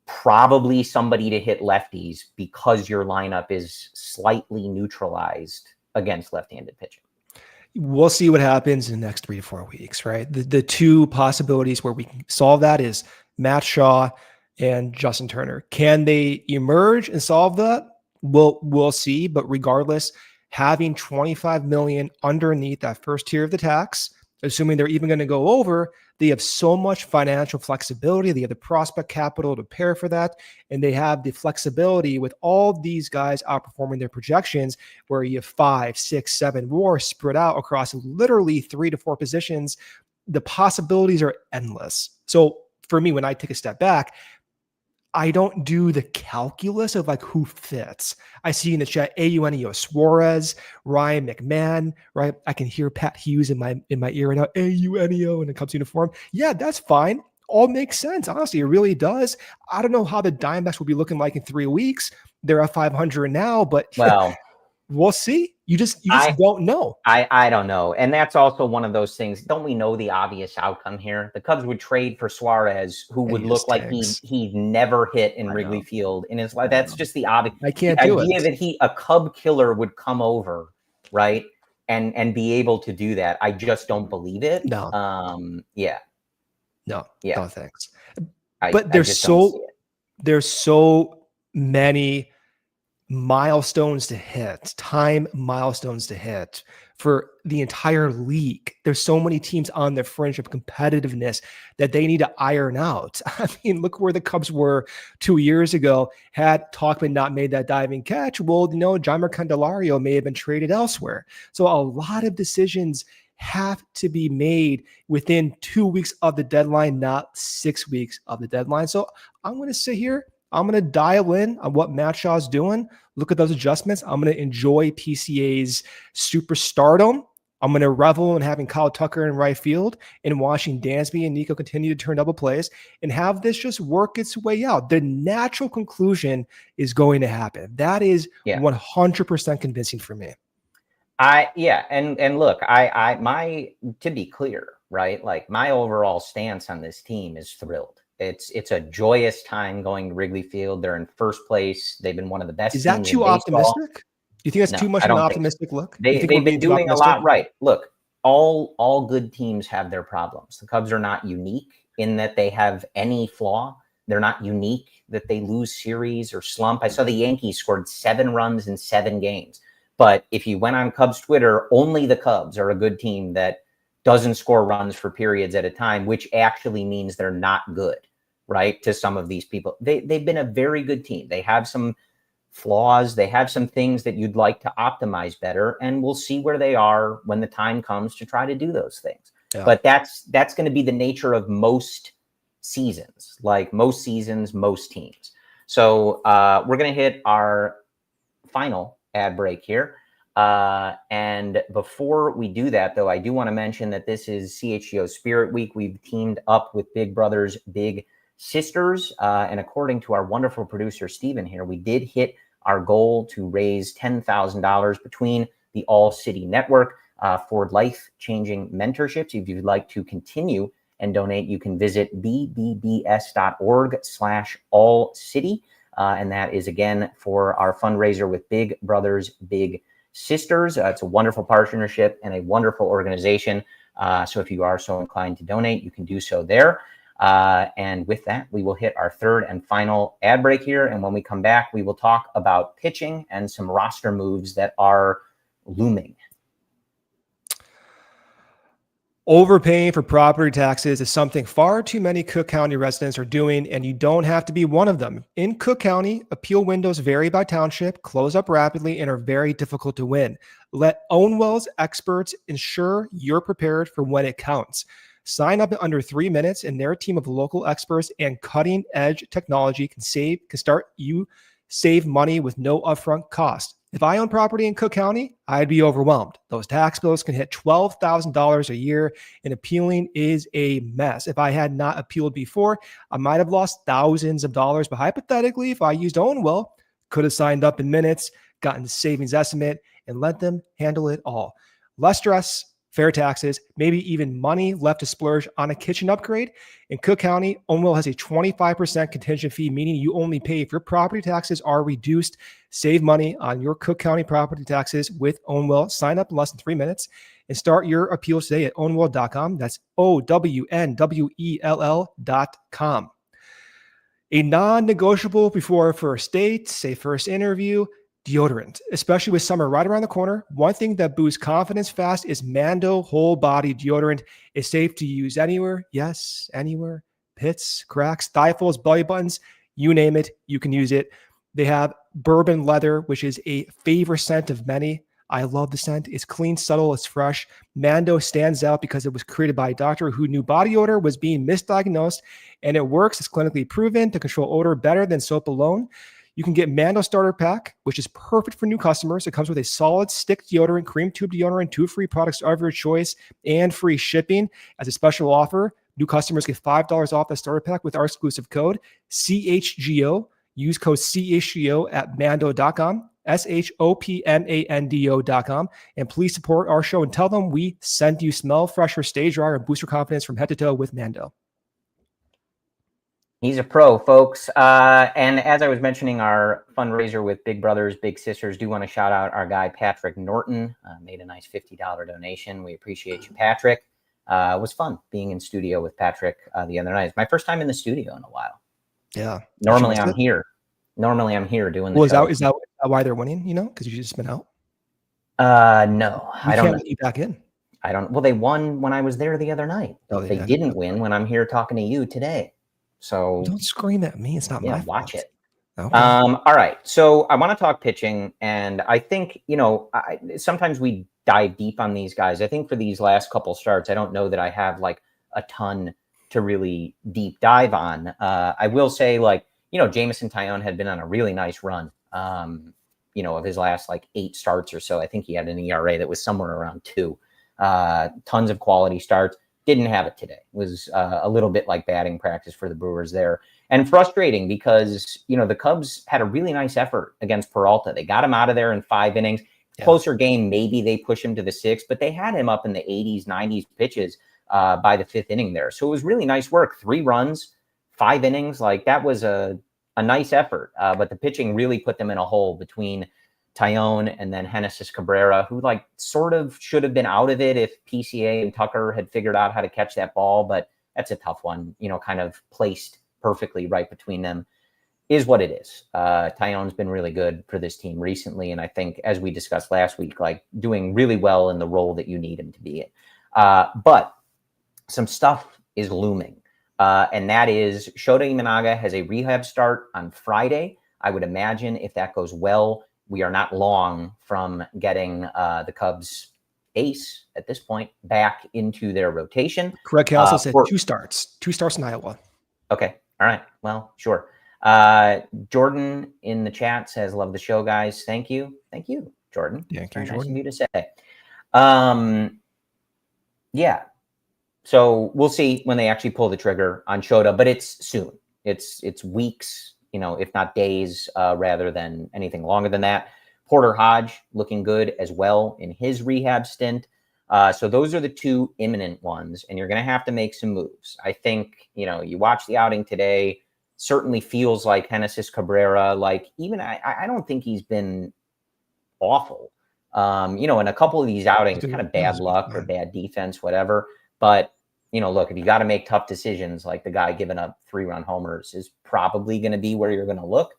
probably somebody to hit lefties because your lineup is slightly neutralized against left-handed pitching. We'll see what happens in the next 3 to 4 weeks, right? The two possibilities where we can solve that is Matt Shaw and Justin Turner. Can they emerge and solve that? We'll see. But regardless, having $25 million underneath that first tier of the tax, assuming they're even going to go over, they have so much financial flexibility. They have the prospect capital to pair for that. And they have the flexibility with all these guys outperforming their projections, where you have 5, 6, 7 WAR spread out across literally 3 to 4 positions. The possibilities are endless. So for me, when I take a step back, I don't do the calculus of like who fits. I see in the chat Eugenio Suarez, Ryan McMahon, right? I can hear Pat Hughes in my ear right now. Eugenio in a Cubs uniform. Yeah, that's fine. All makes sense. Honestly, it really does. I don't know how the Diamondbacks will be looking like in 3 weeks. They're at 500 now, but we'll see. You just don't know. I don't know. And that's also one of those things. Don't we know the obvious outcome here? The Cubs would trade for Suarez, who would look like he never hit in Wrigley Field in his life. That's just the obvious. I can't do it. The idea that a Cub killer would come over, right, and be able to do that, I just don't believe it. No. No, thanks. But there's so many milestones to hit, time milestones to hit for the entire league. There's so many teams on the fringe of competitiveness that they need to iron out. I mean, look where the Cubs were 2 years ago. Had Talkman not made that diving catch, Jeimer Candelario may have been traded elsewhere. So a lot of decisions have to be made within 2 weeks of the deadline, not 6 weeks of the deadline. So I'm going to sit here. I'm going to dial in on what Matt Shaw's doing. Look at those adjustments. I'm going to enjoy PCA's superstardom. I'm going to revel in having Kyle Tucker in right field and watching Dansby and Nico continue to turn double plays and have this just work its way out. The natural conclusion is going to happen. That is 100% convincing for me. And look, to be clear, right? Like my overall stance on this team is thrilled. It's a joyous time going to Wrigley Field. They're in first place. They've been one of the best. Is that too optimistic? Do you think that's too much of an optimistic look? They've been doing a lot right. Look, all good teams have their problems. The Cubs are not unique in that they have any flaw. They're not unique that they lose series or slump. I saw the Yankees scored 7 runs in 7 games. But if you went on Cubs Twitter, only the Cubs are a good team that doesn't score runs for periods at a time, which actually means they're not good, right? To some of these people, they've been a very good team. They have some flaws. They have some things that you'd like to optimize better, and we'll see where they are when the time comes to try to do those things. Yeah. But that's going to be the nature of most seasons, like most seasons, most teams. So we're going to hit our final ad break here. And before we do that, though, I do want to mention that this is CHGO Spirit Week. We've teamed up with Big Brothers Big Sisters. And according to our wonderful producer, Steven here, we did hit our goal to raise $10,000 between the All City Network for life-changing mentorships. If you'd like to continue and donate, you can visit bbbs.org/allcity. And that is, again, for our fundraiser with Big Brothers Big Sisters. It's a wonderful partnership and a wonderful organization. So if you are so inclined to donate, you can do so there. And with that, we will hit our third and final ad break here. And when we come back, we will talk about pitching and some roster moves that are looming. Overpaying for property taxes is something far too many Cook County residents are doing, and you don't have to be one of them. In Cook County, appeal windows vary by township, close up rapidly, and are very difficult to win. Let Ownwell's experts ensure you're prepared for when it counts. Sign up in under 3 minutes, and their team of local experts and cutting-edge technology can save money with no upfront cost. If I own property in Cook County, I'd be overwhelmed. Those tax bills can hit $12,000 a year, and appealing is a mess. If I had not appealed before, I might have lost thousands of dollars, but hypothetically, if I used Ownwell, could have signed up in minutes, gotten the savings estimate, and let them handle it all. Less stress, fair taxes, maybe even money left to splurge on a kitchen upgrade. In Cook County, Ownwell has a 25% contingent fee, meaning you only pay if your property taxes are reduced. Save money on your Cook County property taxes with Ownwell. Sign up in less than 3 minutes and start your appeals today at ownwell.com. That's OWNWELL.com. A non-negotiable before a first date, say first interview, deodorant, especially with summer right around the corner. One thing that boosts confidence fast is Mando whole body deodorant. It's safe to use anywhere. Yes, anywhere. Pits, cracks, thigh folds, belly buttons, you name it, you can use it. They have bourbon leather, which is a favorite scent of many. I love the scent. It's clean, subtle, it's fresh. Mando stands out because it was created by a doctor who knew body odor was being misdiagnosed, and it works. It's clinically proven to control odor better than soap alone. You can get Mando Starter Pack, which is perfect for new customers. It comes with a solid stick deodorant, cream tube deodorant, 2 free products of your choice, and free shipping. As a special offer, new customers get $5 off the starter pack with our exclusive code, CHGO. Use code CHGO at mando.com, SHOPMANDO.com. And please support our show and tell them we sent you. Smell fresher, stay drier, and boost your confidence from head to toe with Mando. He's a pro, folks. And as I was mentioning, our fundraiser with Big Brothers Big Sisters, do want to shout out our guy, Patrick Norton, made a nice $50 donation. We appreciate you, Patrick. It was fun being in studio with Patrick the other night. It's my first time in the studio in a while. Yeah. Normally I'm here. Normally I'm here doing the show. Is that why they're winning, because you've just been out? No, I don't know. You back in. I don't. Well, they won when I was there the other night. Oh, they didn't win when I'm here talking to you today. So don't scream at me. It's not my fault. Watch it. Okay. All right. So I want to talk pitching, and I think, sometimes we dive deep on these guys. I think for these last couple starts, I don't know that I have like a ton to really deep dive on. I will say, Jameson Taillon had been on a really nice run, of his last 8 starts or so. I think he had an ERA that was somewhere around 2. Tons of quality starts. Didn't have it today. It was a little bit like batting practice for the Brewers there. And frustrating because, the Cubs had a really nice effort against Peralta. They got him out of there in 5 innings. Yeah. Closer game, maybe they push him to the 6th, but they had him up in the 80s, 90s pitches by the 5th inning there. So it was really nice work. 3 runs, 5 innings. That was a nice effort. But the pitching really put them in a hole between Taillon and then Genesis Cabrera, who sort of should have been out of it if PCA and Tucker had figured out how to catch that ball. But that's a tough one, kind of placed perfectly right between them. is what it is. Tyone's been really good for this team recently. And I think, as we discussed last week, like doing really well in the role that you need him to be in. But some stuff is looming. And that is Shota Imanaga has a rehab start on Friday. I would imagine if that goes well, we are not long from getting the Cubs ace at this point back into their rotation. Craig Counsell said 2 starts in Iowa. Okay. All right. Well, sure. Jordan in the chat says, love the show, guys. Thank you. Thank you, Jordan. Thank you, Very nice Jordan. of you to say. Yeah. So we'll see when they actually pull the trigger on Shota, but it's soon. It's weeks, if not days, rather than anything longer than that. Porter Hodge looking good as well in his rehab stint. So those are the 2 imminent ones, and you're going to have to make some moves. I think, you watch the outing today, certainly feels like Genesis Cabrera, like even I don't think he's been awful. In a couple of these outings, kind of bad luck or bad defense, whatever. But, look, if you got to make tough decisions, like the guy giving up 3-run homers is probably going to be where you're going to look.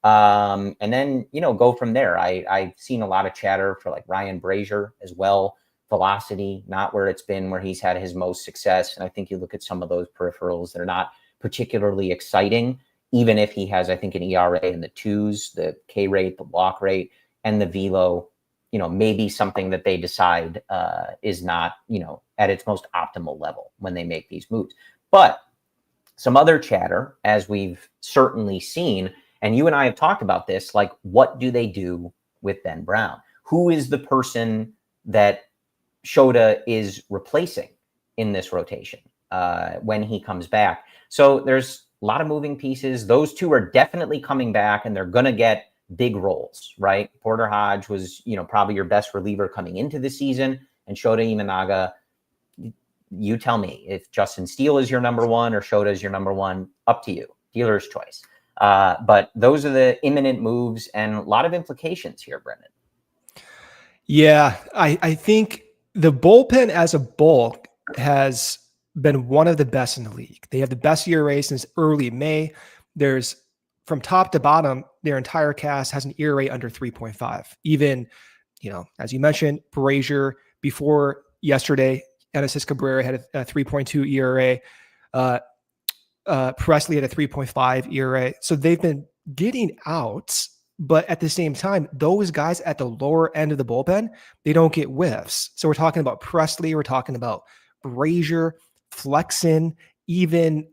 And then, go from there. I've seen a lot of chatter for like Ryan Brazier as well. Velocity, not where it's been, where he's had his most success. And I think you look at some of those peripherals that are not particularly exciting, even if he has, I think, an ERA in the 2s, the K rate, the walk rate, and the velo, maybe something that they decide is not, at its most optimal level when they make these moves. But some other chatter, as we've certainly seen, and you and I have talked about this, like, what do they do with Ben Brown? Who is the person that Shota is replacing in this rotation when he comes back? So there's a lot of moving pieces. Those 2 are definitely coming back, and they're going to get big roles, right? Porter Hodge was, probably your best reliever coming into the season, and Shota Imanaga, you tell me if Justin Steele is your number 1 or Shota is your number 1, up to you, dealer's choice. But those are the imminent moves, and a lot of implications here, Brendan. Yeah, I think the bullpen as a bulk has been one of the best in the league. They have the best ERA since early May. There's, from top to bottom, their entire cast has an ERA under 3.5. Even, as you mentioned, Brazier before yesterday, Genesis Cabrera had a 3.2 ERA. Presley had a 3.5 ERA. So they've been getting outs, but at the same time, those guys at the lower end of the bullpen, they don't get whiffs. So we're talking about Presley, we're talking about Brazier, Flexen, even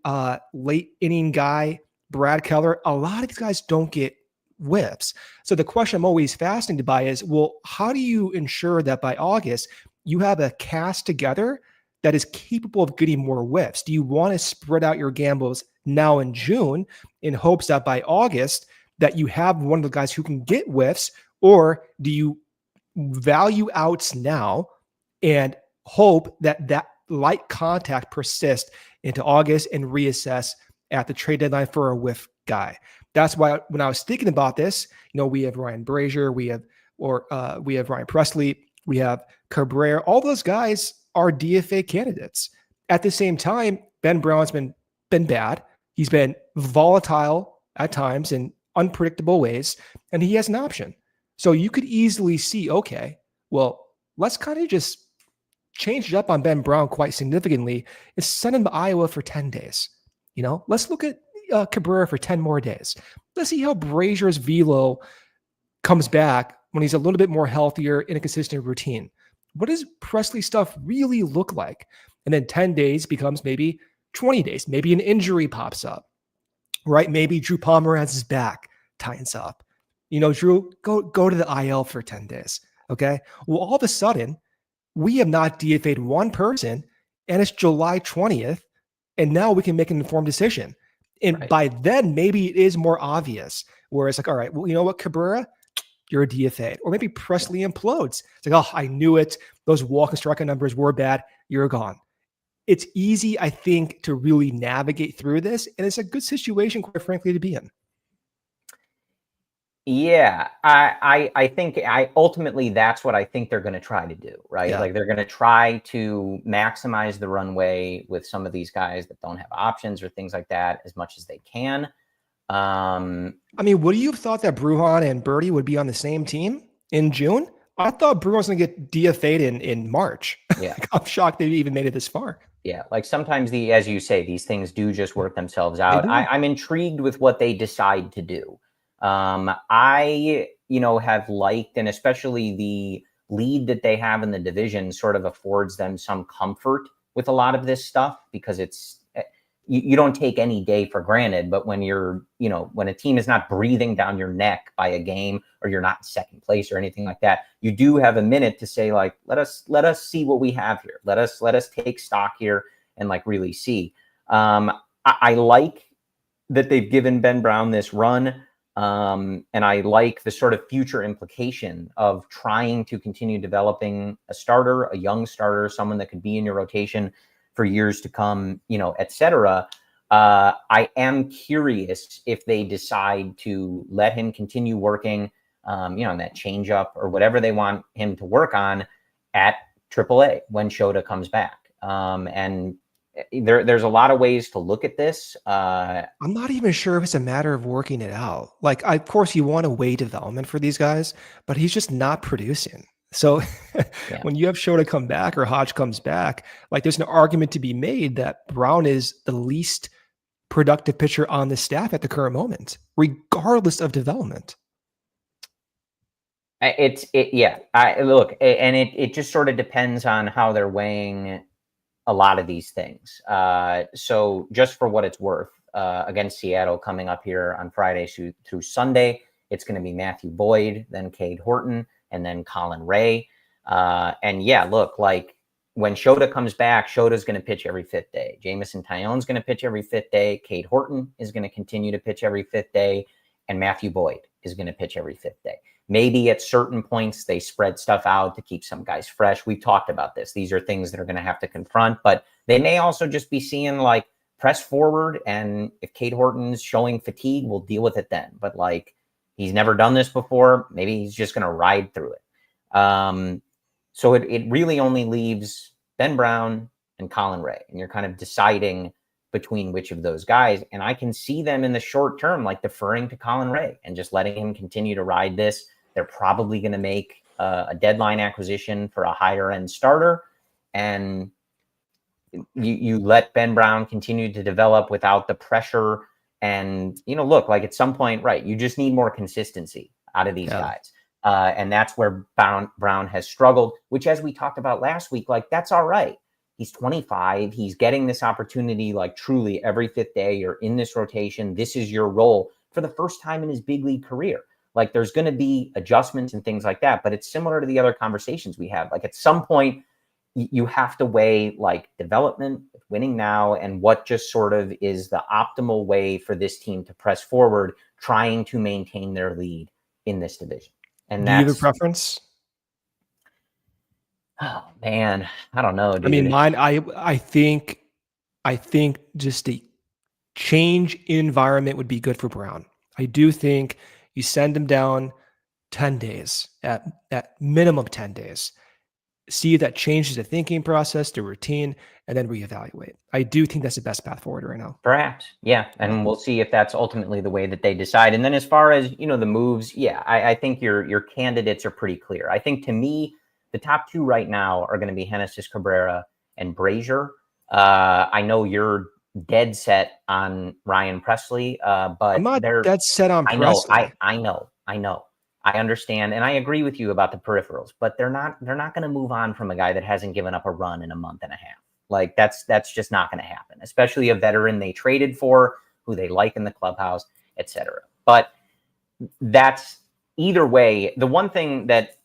late inning guy, Brad Keller. A lot of these guys don't get whiffs. So the question I'm always fascinated by is, well, how do you ensure that by August you have a cast together that is capable of getting more whiffs? Do you want to spread out your gambles now in June in hopes that by August that you have one of the guys who can get whiffs, or do you value outs now and hope that that light contact persists into August and reassess at the trade deadline for a whiff guy? That's why when I was thinking about this, we have Ryan Brazier, we have Ryan Presley, we have Cabrera. All those guys are DFA candidates. At the same time, Ben Brown's been bad. He's been volatile at times in unpredictable ways, and he has an option. So you could easily see, okay, well, let's kind of just change it up on Ben Brown quite significantly and send him to Iowa for 10 days. Let's look at Cabrera for 10 more days. Let's see how Brazier's velo comes back when he's a little bit more healthier in a consistent routine. What does Presley stuff really look like? And then 10 days becomes maybe 20 days. Maybe an injury pops up, right? Maybe Drew Pomeranz's back tightens up. Drew, go to the IL for 10 days. Okay. Well, all of a sudden, we have not DFA'd one person, and it's July 20th, and now we can make an informed decision. And by then, maybe it is more obvious, where it's like, all right, well, you know what, Cabrera, you're a DFA. Or maybe Presley implodes. It's like, oh, I knew it. Those walk and strikeout numbers were bad. You're gone. It's easy, I think, to really navigate through this. And it's a good situation, quite frankly, to be in. Yeah, I think ultimately that's what I think they're going to try to do, right? Yeah. Like they're going to try to maximize the runway with some of these guys that don't have options or things like that as much as they can. I mean, would you have thought that Bruhan and Birdie would be on the same team in June? I thought Bruhan was going to get DFA'd in March. Yeah. I'm shocked they even made it this far. Yeah, like sometimes as you say, these things do just work themselves out. do. I'm intrigued with what they decide to do. I, have liked, and especially the lead that they have in the division sort of affords them some comfort with a lot of this stuff, because you don't take any day for granted. But when when a team is not breathing down your neck by a game, or you're not in second place or anything like that, you do have a minute to say, like, let us see what we have here. Let us take stock here and like really see. I like that they've given Ben Brown this run. And I like the sort of future implication of trying to continue developing a starter, a young starter, someone that could be in your rotation for years to come, et cetera. I am curious if they decide to let him continue working, on that changeup or whatever they want him to work on at AAA when Shota comes back. And there's a lot of ways to look at this. I'm not even sure if it's a matter of working it out. Like, of course, you want to weigh development for these guys, but he's just not producing. So when you have Shota come back or Hodge comes back, like, there's an argument to be made that Brown is the least productive pitcher on the staff at the current moment, regardless of development. Look, and it just sort of depends on how they're weighing a lot of these things. So just for what it's worth, against Seattle coming up here on Friday through Sunday, it's going to be Matthew Boyd, then Cade Horton, and then Colin Ray. And look, like, when Shota comes back, Shota's going to pitch every fifth day. Jamison Tyon's going to pitch every fifth day. Cade Horton is going to continue to pitch every fifth day. And Matthew Boyd is going to pitch every fifth day. Maybe at certain points they spread stuff out to keep some guys fresh. We've talked about this. These are things that are going to have to confront, but they may also just be seeing, like, press forward. And if Cade Horton's showing fatigue, we'll deal with it then. But, like, he's never done this before. Maybe he's just going to ride through it. So it really only leaves Ben Brown and Colin Ray, and you're kind of deciding between which of those guys. And I can see them in the short term, like, deferring to Colin Ray and just letting him continue to ride this. They're probably going to make a deadline acquisition for a higher end starter, and you let Ben Brown continue to develop without the pressure. And, look, like, at some point, right, you just need more consistency out of these guys. And that's where Brown has struggled, which, as we talked about last week, like, that's all right. He's 25. He's getting this opportunity, like, truly every fifth day. You're in this rotation. This is your role for the first time in his big league career. Like, there's going to be adjustments and things like that, but it's similar to the other conversations we have. Like, at some point, you have to weigh, like, development, winning now, and what just sort of is the optimal way for this team to press forward, trying to maintain their lead in this division. And do you have a preference? Oh man, I don't know, dude. I mean, mine, I think just the change environment would be good for Brown. I do think you send him down 10 days, at minimum 10 days. See if that changes the thinking process, the routine, and then reevaluate. I do think that's the best path forward right now. Perhaps, yeah. And we'll see if that's ultimately the way that they decide. And then as far as, the moves, I think your candidates are pretty clear. I think, to me, the top two right now are going to be Genesis Cabrera and Brazier. I know you're dead set on Ryan Presley, but I'm not dead set on Presley. I know. I understand, and I agree with you about the peripherals, but they're not going to move on from a guy that hasn't given up a run in a month and a half. Like, that's just not going to happen, especially a veteran they traded for, who they like in the clubhouse, etc. But that's, either way, the one thing that,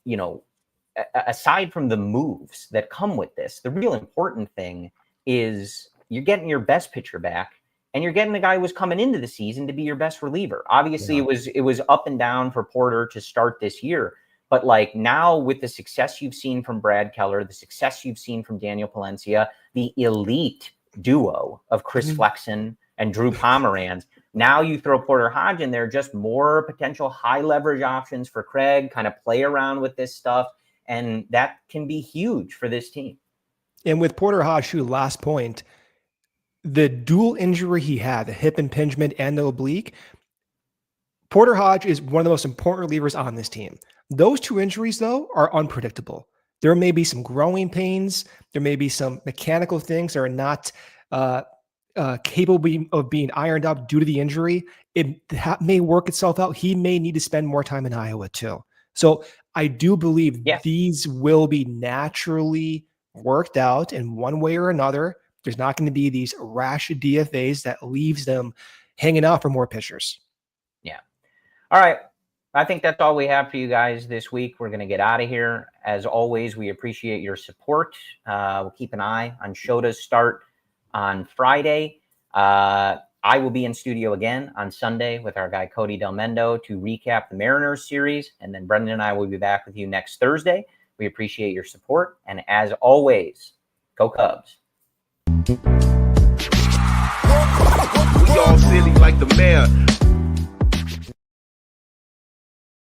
aside from the moves that come with this, the real important thing is you're getting your best pitcher back. And you're getting the guy who was coming into the season to be your best reliever. Obviously, it was up and down for Porter to start this year. But, like, now with the success you've seen from Brad Keller, the success you've seen from Daniel Palencia, the elite duo of Chris Flexen and Drew Pomeranz, now you throw Porter Hodge in there, just more potential high leverage options for Craig, kind of play around with this stuff. And that can be huge for this team. And with Porter Hodge, to last point, the dual injury he had, the hip impingement and the oblique, Porter Hodge is one of the most important relievers on this team. Those two injuries, though, are unpredictable. There may be some growing pains. There may be some mechanical things that are not capable of being ironed out due to the injury. That may work itself out. He may need to spend more time in Iowa too. So I do believe these will be naturally worked out in one way or another. There's not going to be these rash DFAs that leaves them hanging out for more pitchers. Yeah. All right. I think that's all we have for you guys this week. We're going to get out of here. As always, we appreciate your support. We'll keep an eye on Shota's start on Friday. I will be in studio again on Sunday with our guy Cody Del Mendo to recap the Mariners series. And then Brendan and I will be back with you next Thursday. We appreciate your support. And as always, go Cubs. We all silly like the mayor.